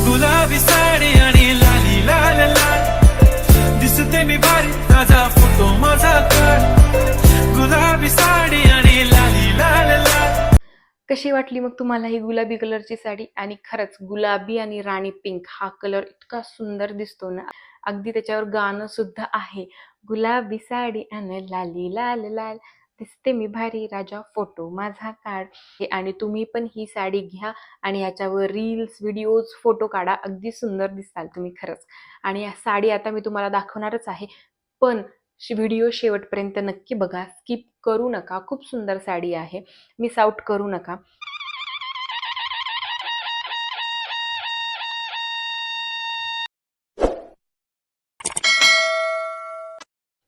गुलाबी साडी आणि लाली लाल लाल दिसते मी भारी माझा फोटो माझा काढ गुलाबी साडी आणि लाली लाल लाल। कशी वाटली मग तुम्हाला ही गुलाबी कलरची साडी? आणि खरंच गुलाबी आणि राणी पिंक हा कलर इतका सुंदर दिसतो ना, अगदी त्याच्यावर गाणं सुद्धा आहे, गुलाबी साडी आणि लाली लाल लाल दिसते मी भारी राजा फोटो माझा काढ। आणि तुम्ही पण ही साडी घ्या आणि याच्यावर रील्स व्हिडिओज फोटो काढा, अगदी सुंदर दिसाल तुम्ही खरंच। आणि या साडी आता मी तुम्हाला दाखवणारच आहे, पण व्हिडिओ शेवटपर्यंत नक्की बघा, स्किप करू नका, खूप सुंदर साडी आहे, मिस आउट करू नका।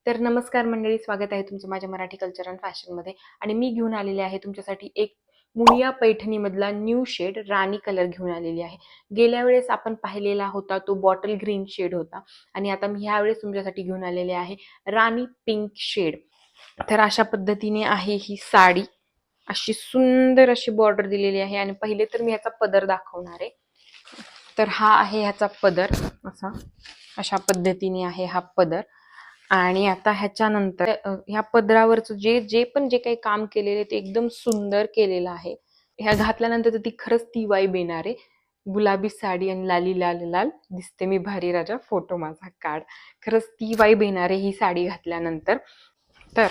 तर नमस्कार मंडळी, स्वागत आहे तुमचं माझ्या मराठी कल्चर अँड फॅशनमध्ये। आणि मी घेऊन आलेले आहे तुमच्यासाठी एक मुनिया पैठणीमधला न्यू शेड राणी कलर घेऊन आलेली आहे। गेल्या वेळेस आपण पाहिलेला होता तो बॉटल ग्रीन शेड होता, आणि आता मी ह्यावेळेस तुमच्यासाठी घेऊन आलेले आहे राणी पिंक शेड। तर अशा पद्धतीने आहे ही साडी, अशी सुंदर अशी बॉर्डर दिलेली आहे। आणि पहिले तर मी ह्याचा पदर दाखवणार आहे। तर हा आहे ह्याचा पदर, अशा पद्धतीने आहे हा पदर। आणि आता ह्याच्यानंतर ह्या पदरावरचं जे काही काम केलेले ते एकदम सुंदर केलेलं आहे। ह्या घातल्यानंतर ती खरंच ती वाईब येणार आहे, गुलाबी साडी आणि लाली लाल लाल दिसते मी भारी राजा फोटो माझा काढ, खरंच ती वाईब येणार आहे ही साडी घातल्यानंतर। तर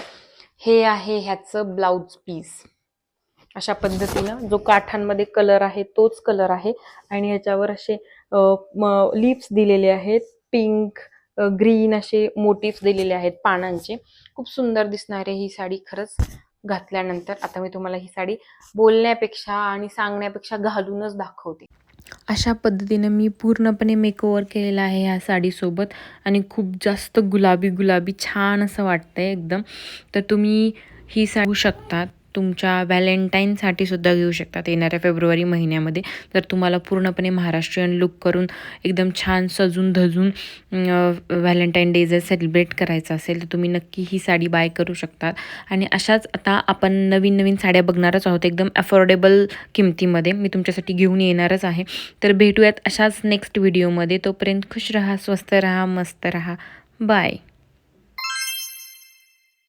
हे आहे ह्याचं ब्लाउज पीस, अशा पद्धतीनं जो काठांमध्ये कलर आहे तोच कलर आहे, आणि ह्याच्यावर असे लिप्स दिलेले आहेत, पिंक ग्रीन असे मोटिव्स दिलेले आहेत पानांचे। खूप सुंदर दिसणारी ही साडी खरंच घातल्यानंतर। आता मी तुम्हाला ही साडी बोलण्यापेक्षा आणि सांगण्यापेक्षा घालूनच दाखवते। अशा पद्धतीने मी पूर्णपणे मेकओव्हर केलेला आहे ह्या साडीसोबत, आणि खूप जास्त गुलाबी गुलाबी छान असं वाटतंय एकदम। तर तुम्ही ही साडी घेऊ शकता, तुमच्या व्हॅलेंटाईनसाठी सुद्धा घेऊ शकतात येणाऱ्या फेब्रुवारी महिन्यामध्ये। तर तुम्हाला पूर्णपणे महाराष्ट्रीयन लुक करून एकदम छान सजून धजून व्हॅलेंटाईन डे जर सेलिब्रेट करायचं असेल तर तुम्ही नक्की ही साडी बाय करू शकतात। आणि अशाच आता आपण नवीन नवीन साड्या बघणारच आहोत, एकदम अफोर्डेबल किमतीमध्ये मी तुमच्यासाठी घेऊन येणारच आहे। तर भेटूयात अशाच नेक्स्ट व्हिडिओमध्ये, तोपर्यंत खुश रहा, स्वस्त रहा, मस्त रहा, बाय।